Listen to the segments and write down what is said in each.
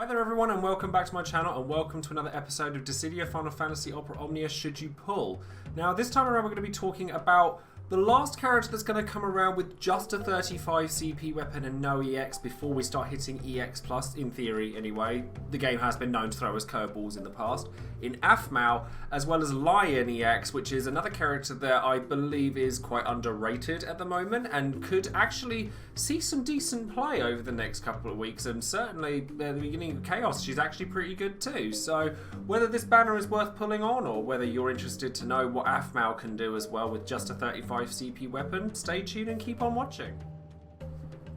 Hi there everyone and welcome back to my channel and welcome to another episode of Dissidia Final Fantasy Opera Omnia Should You Pull. Now this time around we're going to be talking about the last character that's going to come around with just a 35 CP weapon and no EX before we start hitting EX+, in theory anyway. The game has been known to throw us curveballs in the past. In Aphmau, as well as Lion EX, which is another character that I believe is quite underrated at the moment and could actually see some decent play over the next couple of weeks, and certainly at the beginning of Chaos she's actually pretty good too. So whether this banner is worth pulling on or whether you're interested to know what Aphmau can do as well with just a 35 CP weapon, stay tuned and keep on watching.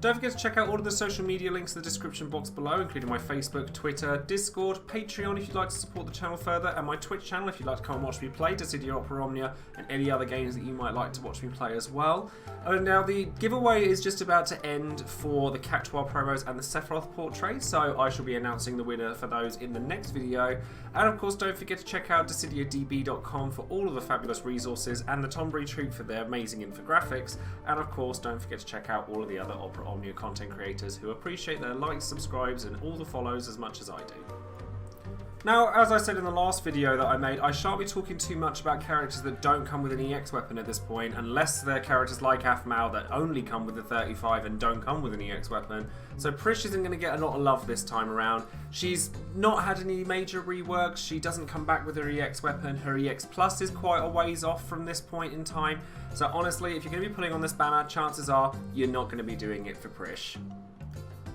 Don't forget to check out all of the social media links in the description box below, including my Facebook, Twitter, Discord, Patreon if you'd like to support the channel further, and my Twitch channel if you'd like to come and watch me play Dissidia, Opera Omnia, and any other games that you might like to watch me play as well. Now the giveaway is just about to end for the Cactuar promos and the Sephiroth Portrait, so I shall be announcing the winner for those in the next video. And of course don't forget to check out DissidiaDB.com for all of the fabulous resources and the Tombury Troupe for their amazing infographics, and of course don't forget to check out all of the other Opera Omnia content creators who appreciate their likes, subscribes and all the follows as much as I do. Now, as I said in the last video that I made, I shan't be talking too much about characters that don't come with an EX weapon at this point, unless they're characters like Aphmau that only come with the 35 and don't come with an EX weapon. So Prishe isn't going to get a lot of love this time around. She's not had any major reworks, she doesn't come back with her EX weapon, her EX Plus is quite a ways off from this point in time. So honestly, if you're going to be putting on this banner, chances are you're not going to be doing it for Prishe.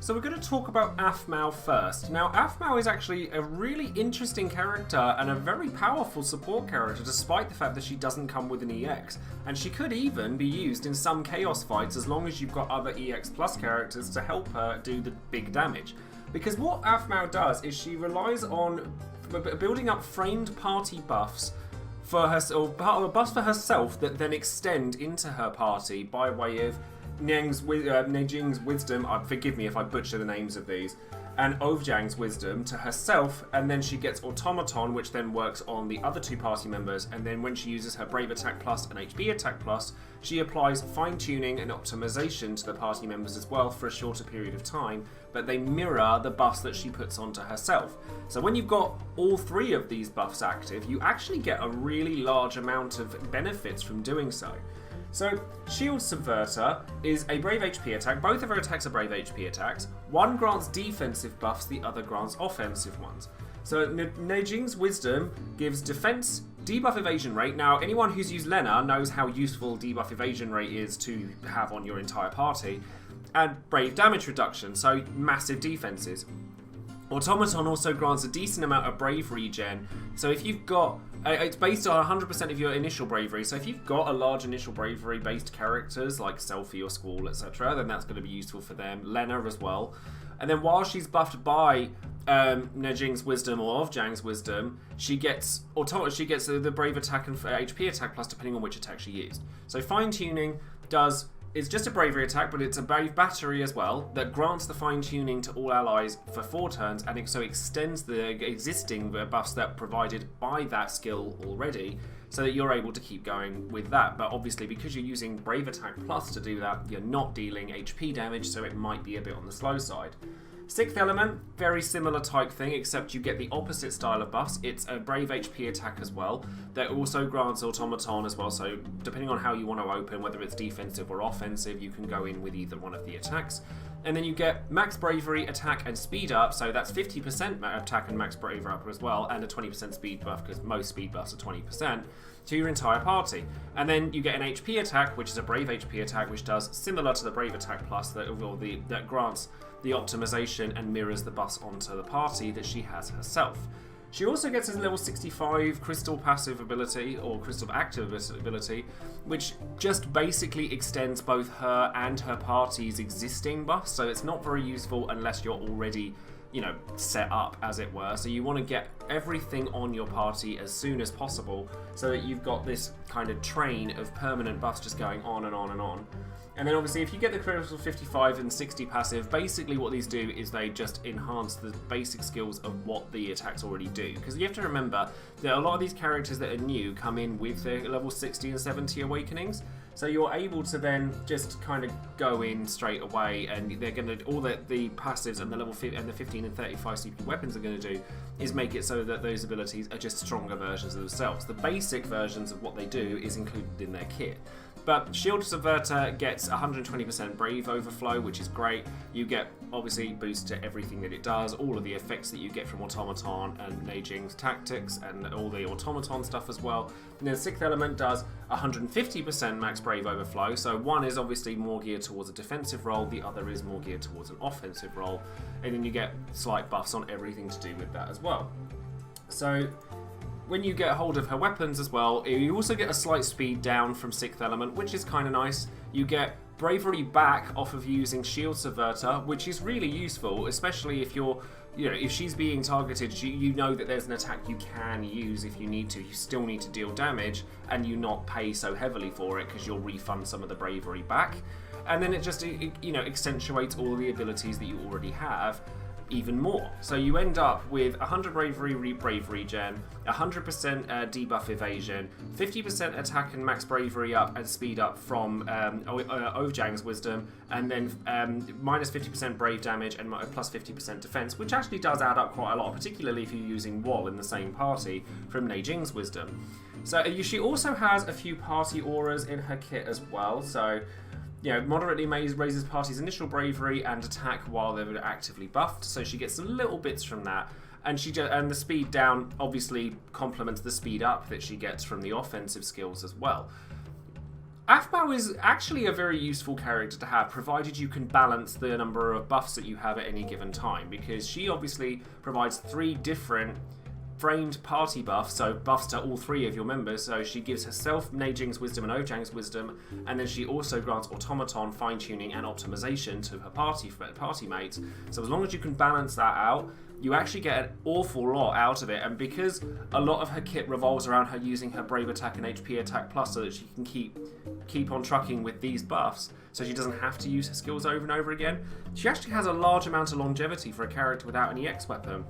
So we're going to talk about Aphmau first. Now Aphmau is actually a really interesting character and a very powerful support character despite the fact that she doesn't come with an EX. And she could even be used in some Chaos fights as long as you've got other EX Plus characters to help her do the big damage. Because what Aphmau does is she relies on building up framed party buffs for her, or buffs for herself that then extend into her party by way of Nejing's Wisdom, forgive me if I butcher the names of these, and Ovjang's Wisdom to herself, and then she gets Automaton, which then works on the other two party members, and then when she uses her Brave Attack Plus and HP Attack Plus, she applies fine-tuning and optimization to the party members as well for a shorter period of time, but they mirror the buffs that she puts onto herself. So when you've got all three of these buffs active, you actually get a really large amount of benefits from doing so. So, Shield Subverter is a Brave HP attack. Both of her attacks are Brave HP attacks. One grants defensive buffs, the other grants offensive ones. So, Nejing's Wisdom gives defense, debuff evasion rate. Now, anyone who's used Lena knows how useful debuff evasion rate is to have on your entire party. And Brave damage reduction, so massive defenses. Automaton also grants a decent amount of brave regen, so if you've got, it's based on 100% of your initial bravery, so if you've got a large initial bravery based characters like Selphie or Squall, etc., then that's going to be useful for them. Lena as well. And then while she's buffed by Nejing's Wisdom or Ovjang's Wisdom, she gets the brave attack and HP attack plus depending on which attack she used. So fine tuning it's just a bravery attack, but it's a brave battery as well that grants the fine-tuning to all allies for 4 turns, and it so extends the existing buffs that are provided by that skill already, so that you're able to keep going with that. But obviously, because you're using Brave Attack Plus to do that, you're not dealing HP damage, so it might be a bit on the slow side. Sixth Element, very similar type thing, except you get the opposite style of buffs. It's a Brave HP attack as well, that also grants Automaton as well, so depending on how you want to open, whether it's defensive or offensive, you can go in with either one of the attacks. And then you get Max Bravery, Attack and Speed up, so that's 50% attack and Max Bravery up as well, and a 20% speed buff, because most speed buffs are 20%, to your entire party. And then you get an HP attack, which is a Brave HP attack, which does similar to the Brave Attack Plus, that grants the optimization and mirrors the buffs onto the party that she has herself. She also gets a level 65 Crystal Passive ability, or Crystal Active ability, which just basically extends both her and her party's existing buffs, so it's not very useful unless you're already, set up, as it were. So you want to get everything on your party as soon as possible, so that you've got this kind of train of permanent buffs just going on and on and on. And then obviously if you get the critical 55 and 60 passive, basically what these do is they just enhance the basic skills of what the attacks already do. Because you have to remember that a lot of these characters that are new come in with their level 60 and 70 awakenings. So you're able to then just kind of go in straight away, and they're going to, all the passives and the level and the 15 and 35 CPU weapons are going to do is make it so that those abilities are just stronger versions of themselves. The basic versions of what they do is included in their kit. But Shield Subverter gets 120% Brave Overflow, which is great. You get, obviously, boost to everything that it does, all of the effects that you get from Automaton and Neijing's tactics, and all the Automaton stuff as well. And then 6th Element does 150% Max Brave Overflow, so one is obviously more geared towards a defensive role, the other is more geared towards an offensive role, and then you get slight buffs on everything to do with that as well. So when you get hold of her weapons as well, you also get a slight speed down from 6th Element, which is kind of nice. You get Bravery back off of using Shield Subverter, which is really useful, especially if you're, if she's being targeted, you know that there's an attack you can use if you need to. You still need to deal damage, and you not pay so heavily for it because you'll refund some of the Bravery back. And then it just, accentuates all the abilities that you already have even more. So you end up with 100 bravery regen, 100% debuff evasion, 50% attack and max bravery up and speed up from Ovjang's wisdom, and then minus 50% brave damage and plus 50% defense, which actually does add up quite a lot, particularly if you're using Wall in the same party from Neijing's wisdom. So she also has a few party auras in her kit as well. So moderately raises party's initial bravery and attack while they're actively buffed, so she gets some little bits from that. And the speed down obviously complements the speed up that she gets from the offensive skills as well. Aphmau is actually a very useful character to have, provided you can balance the number of buffs that you have at any given time, because she obviously provides 3 different framed party buffs, so buffs to all 3 of your members. So she gives herself Neijing's wisdom and Ovjang's wisdom, and then she also grants automaton, fine-tuning, and optimization to her party mates. So as long as you can balance that out, you actually get an awful lot out of it. And because a lot of her kit revolves around her using her brave attack and HP attack plus, so that she can keep on trucking with these buffs, so she doesn't have to use her skills over and over again, she actually has a large amount of longevity for a character without an EX weapon.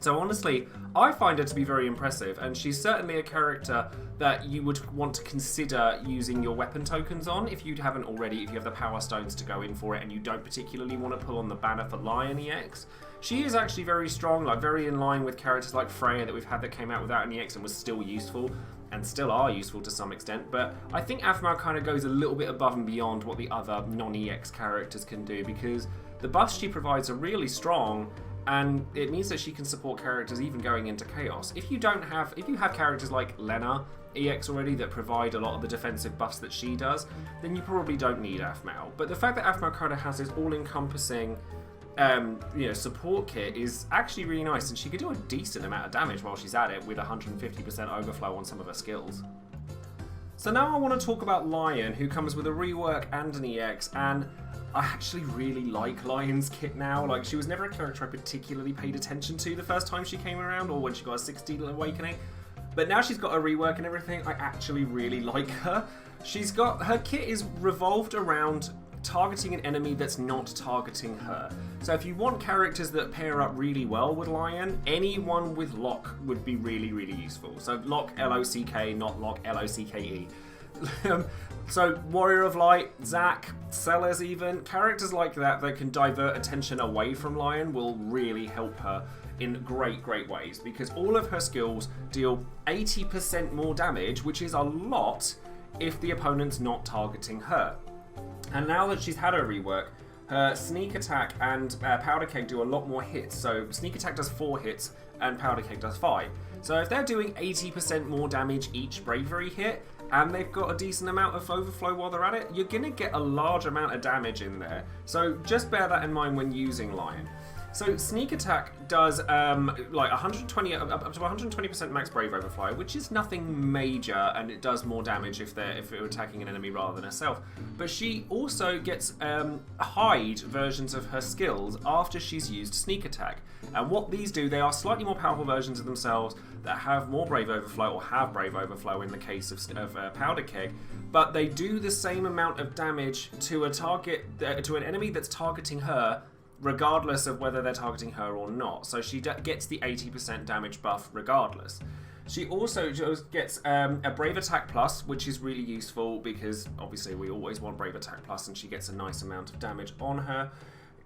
So honestly, I find her to be very impressive, and she's certainly a character that you would want to consider using your weapon tokens on if you haven't already, if you have the power stones to go in for it and you don't particularly want to pull on the banner for Lion EX. She is actually very strong, very in line with characters like Freya that we've had that came out without an EX and was still useful, and still are useful to some extent, but I think Aphmau kind of goes a little bit above and beyond what the other non-EX characters can do, because the buffs she provides are really strong, and it means that she can support characters even going into Chaos. If you have characters like Lena EX already that provide a lot of the defensive buffs that she does, then you probably don't need Aphmau. But the fact that Aphmau kind of has this all-encompassing support kit is actually really nice, and she could do a decent amount of damage while she's at it with 150% overflow on some of her skills. So now I want to talk about Lion, who comes with a rework and an EX, and I actually really like Lion's kit now. She was never a character I particularly paid attention to the first time she came around, or when she got a 16th Awakening. But now she's got a rework and everything, I actually really like her. Her kit is revolved around targeting an enemy that's not targeting her. So if you want characters that pair up really well with Lion, anyone with Lock would be really, really useful. So Lock, L-O-C-K, not Lock, L-O-C-K-E. So Warrior of Light, Zac, Sellers even, characters like that can divert attention away from Lion will really help her in great, great ways, because all of her skills deal 80% more damage, which is a lot if the opponent's not targeting her. And now that she's had her rework, her Sneak Attack and Powder Keg do a lot more hits. So Sneak Attack does 4 hits and Powder Keg does 5. So if they're doing 80% more damage each Bravery hit, and they've got a decent amount of overflow while they're at it, you're going to get a large amount of damage in there. So just bear that in mind when using Lion. So Sneak Attack does up to 120% max Brave Overflow, which is nothing major, and it does more damage if they're attacking an enemy rather than herself. But she also gets hide versions of her skills after she's used Sneak Attack. And what these do, they are slightly more powerful versions of themselves that have more Brave Overflow, or have Brave Overflow in the case of Powder Keg, but they do the same amount of damage to to an enemy that's targeting her, regardless of whether they're targeting her or not. So she gets the 80% damage buff regardless. She also just gets a Brave Attack Plus, which is really useful because obviously we always want Brave Attack Plus, and she gets a nice amount of damage on her.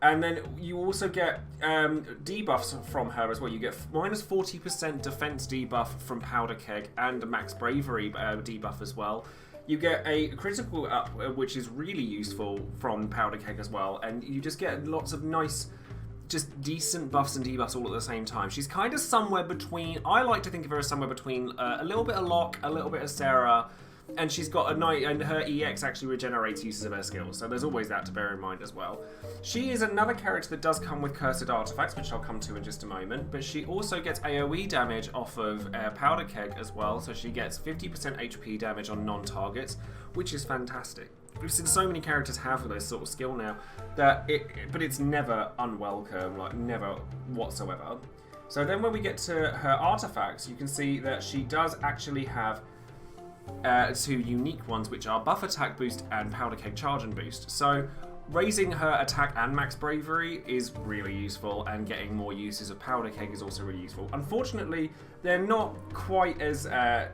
And then you also get debuffs from her as well. You get minus 40% defense debuff from Powder Keg and a Max Bravery debuff as well. You get a critical up, which is really useful from Powder Keg as well. And you just get lots of nice, just decent buffs and debuffs all at the same time. She's kind of somewhere between, I like to think of her as somewhere between a little bit of Locke, a little bit of Sarah, and she's got a night, and her EX actually regenerates uses of her skills, so there's always that to bear in mind as well. She is another character that does come with Cursed Artifacts, which I'll come to in just a moment, but she also gets AoE damage off of Powder Keg as well, so she gets 50% HP damage on non-targets, which is fantastic. We've seen so many characters have this sort of skill now, but it's never unwelcome, like never whatsoever. So then when we get to her artifacts, you can see that she does actually have two unique ones, which are Buff Attack Boost and Powder Keg Charge and Boost. So raising her attack and max bravery is really useful, and getting more uses of Powder Keg is also really useful. Unfortunately, they're not quite as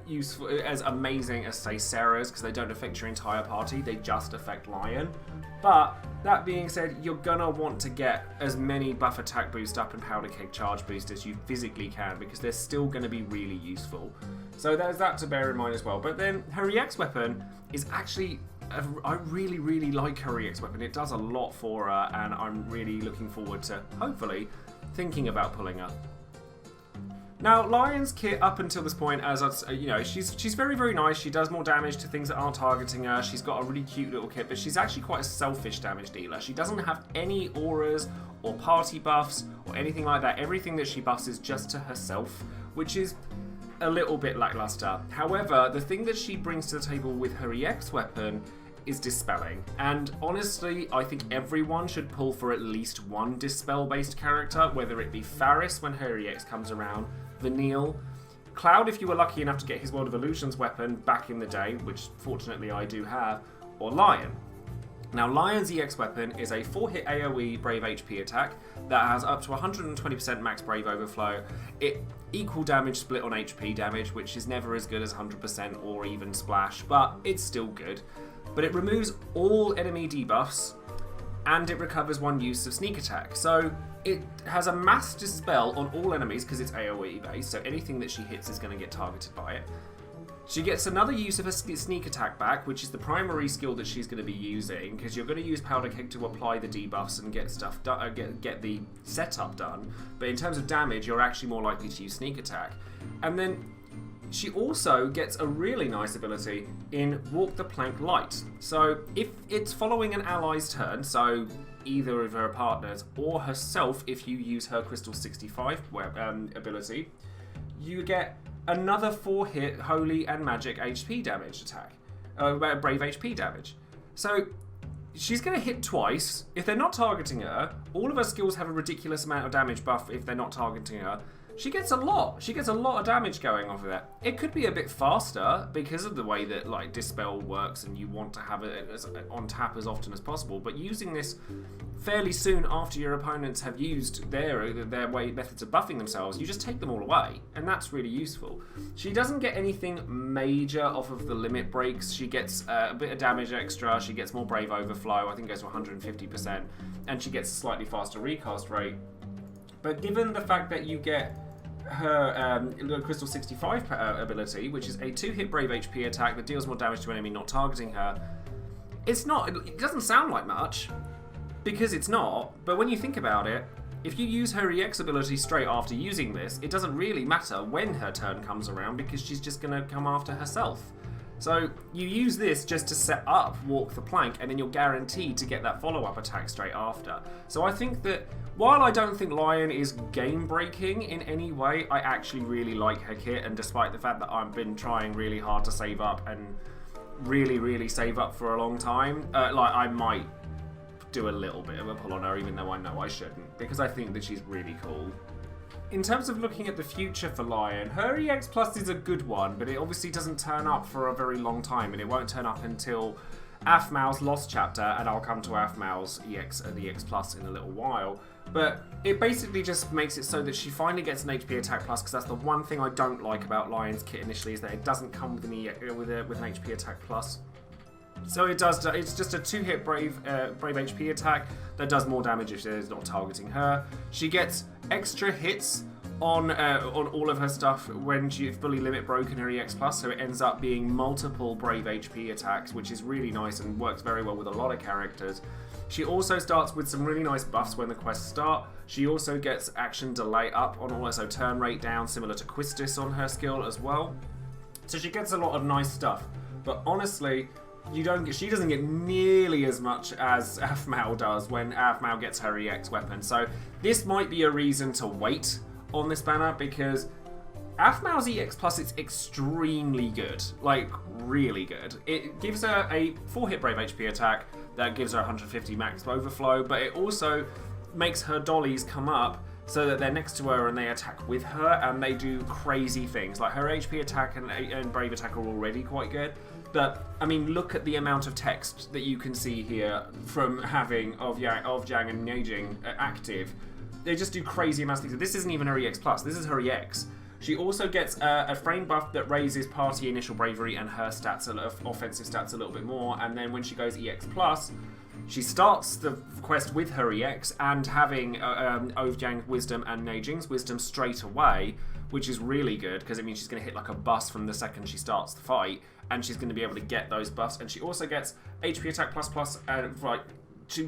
useful, as amazing as, say, Sarah's, because they don't affect your entire party, they just affect Lion. But that being said, you're gonna want to get as many Buff Attack Boost up and Powder Keg Charge Boost as you physically can, because they're still gonna be really useful. So there's that to bear in mind as well. But then her EX weapon is actually, I really, really like her EX weapon. It does a lot for her, and I'm really looking forward to, hopefully, thinking about pulling her. Now, Lion's kit up until this point, as you know, she's very, very nice. She does more damage to things that aren't targeting her. She's got a really cute little kit, but she's actually quite a selfish damage dealer. She doesn't have any auras or party buffs or anything like that. Everything that she buffs is just to herself, which is a little bit lackluster. However, the thing that she brings to the table with her EX weapon is dispelling, and honestly I think everyone should pull for at least one dispel based character, whether it be Faris when her EX comes around, Vanille, Cloud if you were lucky enough to get his World of Illusions weapon back in the day, which fortunately I do have, or Lion. Now, Lion's EX weapon is a 4-hit AoE Brave HP attack that has up to 120% max Brave Overflow. It equal damage split on HP damage, which is never as good as 100% or even Splash, but it's still good. But it removes all enemy debuffs, and it recovers one use of Sneak Attack. So it has a mass dispel on all enemies because it's AoE based, so anything that she hits is going to get targeted by it. She gets another use of her Sneak Attack back, which is the primary skill that she's going to be using, because you're going to use Powder Keg to apply the debuffs and get stuff done, get the setup done. But in terms of damage, you're actually more likely to use Sneak Attack. And then she also gets a really nice ability in Walk the Plank Light. So if it's following an ally's turn, so either of her partners or herself, if you use her Crystal 65 ability, you get another 4-hit Holy and Magic HP damage attack. Brave HP damage. So she's going to hit twice. If they're not targeting her, all of her skills have a ridiculous amount of damage buff if they're not targeting her. She gets a lot. She gets a lot of damage going off of it. It could be a bit faster because of the way that like Dispel works, and you want to have it on tap as often as possible. But using this fairly soon after your opponents have used their methods of buffing themselves, you just take them all away, and that's really useful. She doesn't get anything major off of the limit breaks. She gets a bit of damage extra. She gets more Brave Overflow. I think it goes to 150%, and she gets a slightly faster recast rate. But given the fact that you get her Crystal 65 ability, which is a 2-hit Brave HP attack that deals more damage to an enemy not targeting her, it doesn't sound like much, because it's not, but when you think about it, if you use her EX ability straight after using this, it doesn't really matter when her turn comes around, because she's just going to come after herself. So you use this just to set up Walk the Plank, and then you're guaranteed to get that follow-up attack straight after. So I think that while I don't think Lion is game-breaking in any way, I actually really like her kit, and despite the fact that I've been trying really hard to save up and really, really save up for a long time, I might do a little bit of a pull on her, even though I know I shouldn't, because I think that she's really cool. In terms of looking at the future for Lion, her EX Plus is a good one, but it obviously doesn't turn up for a very long time, and it won't turn up until Aphmau's Lost Chapter, and I'll come to Aphmau's EX Plus in a little while. But it basically just makes it so that she finally gets an HP attack plus, because that's the one thing I don't like about Lion's kit initially, is that it doesn't come with an HP attack plus. So it does. It's just a 2-hit brave HP attack that does more damage if it's not targeting her. She gets extra hits on all of her stuff when she fully limit broken her EX plus, so it ends up being multiple brave HP attacks, which is really nice and works very well with a lot of characters. She also starts with some really nice buffs when the quests start. She also gets action delay up on all, so turn rate down, similar to Quistis on her skill as well. So she gets a lot of nice stuff. But honestly, she doesn't get nearly as much as Aphmau does when Aphmau gets her EX weapon. So this might be a reason to wait on this banner, because Aphmau's EX plus is extremely good, like really good. It gives her a 4-hit brave HP attack that gives her 150 max overflow, but it also makes her dollies come up so that they're next to her and they attack with her, and they do crazy things. Like her HP attack and brave attack are already quite good, but I mean, look at the amount of text that you can see here from having of Jang and Neijing active. They just do crazy amounts of things. This isn't even her EX plus, this is her EX. She also gets a frame buff that raises party initial bravery and her stats, offensive stats, a little bit more, and then when she goes EX plus, she starts the quest with her EX and having Ovjang's wisdom and Neijing's wisdom straight away, which is really good because it means she's going to hit like a bus from the second she starts the fight, and she's going to be able to get those buffs. And she also gets HP attack plus, and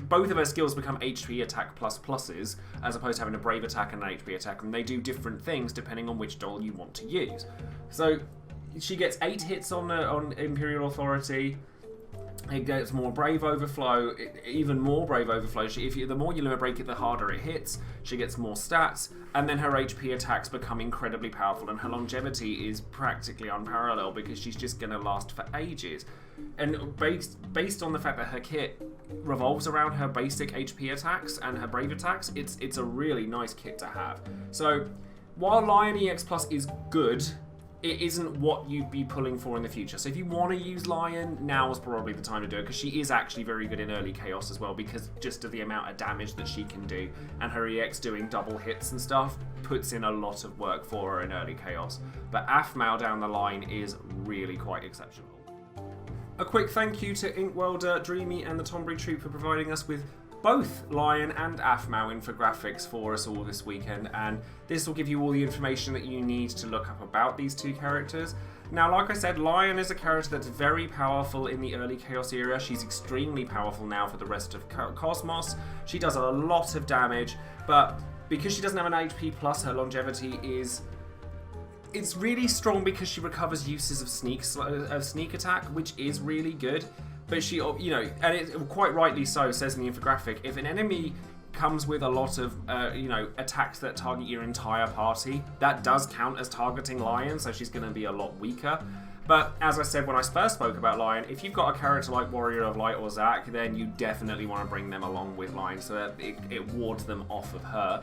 both of her skills become HP attack pluses, as opposed to having a brave attack and an HP attack, and they do different things depending on which doll you want to use. So she gets 8 hits on Imperial Authority. It gets more brave overflow, even more brave overflow. The more you limit break it, the harder it hits. She gets more stats, and then her HP attacks become incredibly powerful, and her longevity is practically unparalleled because she's just going to last for ages. And based on the fact that her kit revolves around her basic HP attacks and her brave attacks, it's a really nice kit to have. So while Lion EX Plus is good, it isn't what you'd be pulling for in the future. So if you want to use Lion, now is probably the time to do it, because she is actually very good in early chaos as well, because just of the amount of damage that she can do, and her EX doing double hits and stuff puts in a lot of work for her in early chaos. But Aphmau down the line is really quite exceptional. A quick thank you to Inkwelder, Dreamy and the Tombury Troop for providing us with both Lion and Aphmau infographics for us all this weekend, and this will give you all the information that you need to look up about these two characters. Now, like I said, Lion is a character that's very powerful in the early Chaos era. She's extremely powerful now for the rest of Cosmos. She does a lot of damage, but because she doesn't have an HP plus, her longevity is... It's really strong because she recovers uses of sneak attack, which is really good. But she, and it quite rightly so says in the infographic, if an enemy comes with a lot of, attacks that target your entire party, that does count as targeting Lion, so she's going to be a lot weaker. But as I said when I first spoke about Lion, if you've got a character like Warrior of Light or Zac, then you definitely want to bring them along with Lion so that it wards them off of her.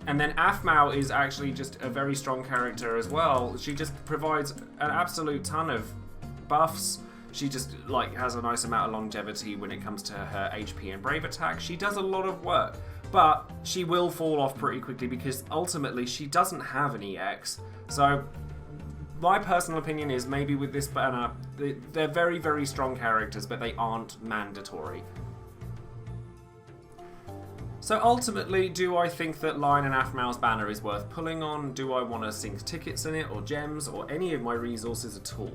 And then Aphmau is actually just a very strong character as well. She just provides an absolute ton of buffs. She just has a nice amount of longevity when it comes to her HP and brave attack. She does a lot of work, but she will fall off pretty quickly because ultimately she doesn't have an EX. So my personal opinion is maybe with this banner, they're very, very strong characters, but they aren't mandatory. So ultimately, do I think that Lion and Aphmau's banner is worth pulling on? Do I want to sink tickets in it, or gems, or any of my resources at all?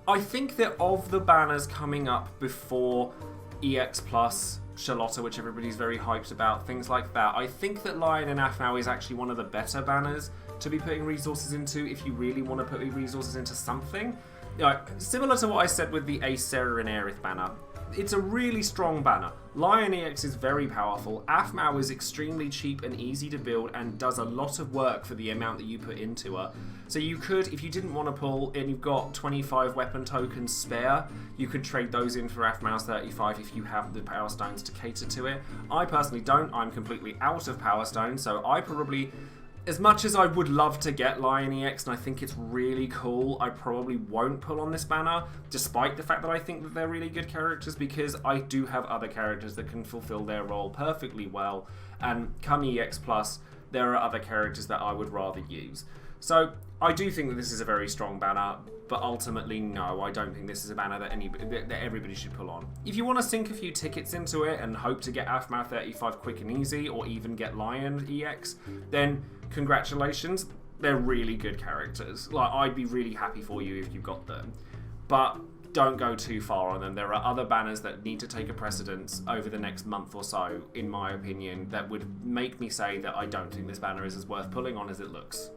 I think that of the banners coming up before EX Plus, Charlotta, which everybody's very hyped about, things like that, I think that Lion and Aphmau is actually one of the better banners to be putting resources into if you really want to put resources into something. Similar to what I said with the Acer and Aerith banner. It's a really strong banner. Lion EX is very powerful. Aphmau is extremely cheap and easy to build and does a lot of work for the amount that you put into her. So you could, if you didn't want to pull and you've got 25 weapon tokens spare, you could trade those in for Aphmau's 35 if you have the Power Stones to cater to it. I personally don't. I'm completely out of Power Stones, so I probably as much as I would love to get Lion EX, and I think it's really cool, I probably won't pull on this banner, despite the fact that I think that they're really good characters, because I do have other characters that can fulfill their role perfectly well, and come EX Plus, there are other characters that I would rather use. So I do think that this is a very strong banner, but ultimately, no, I don't think this is a banner that everybody should pull on. If you want to sink a few tickets into it and hope to get Aphmau 35 quick and easy, or even get Lion EX, then congratulations, they're really good characters. Like, I'd be really happy for you if you got them. But don't go too far on them. There are other banners that need to take a precedence over the next month or so, in my opinion, that would make me say that I don't think this banner is as worth pulling on as it looks.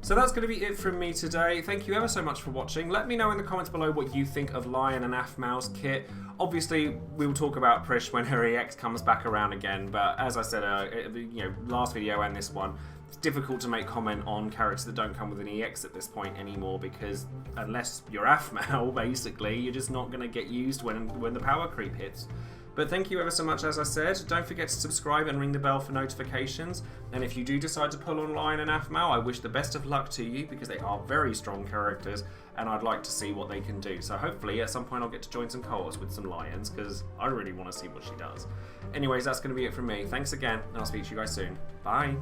So that's going to be it from me today. Thank you ever so much for watching. Let me know in the comments below what you think of Lion and Aphmau's kit. Obviously, we will talk about Prishe when her EX comes back around again, but as I said, last video and this one, it's difficult to make comment on characters that don't come with an EX at this point anymore, because unless you're Aphmau, basically, you're just not going to get used when the power creep hits. But thank you ever so much, as I said. Don't forget to subscribe and ring the bell for notifications. And if you do decide to pull on Lion and Aphmau, I wish the best of luck to you, because they are very strong characters, and I'd like to see what they can do. So hopefully at some point I'll get to join some co-ops with some Lions, because I really want to see what she does. Anyways, that's going to be it from me. Thanks again, and I'll speak to you guys soon. Bye!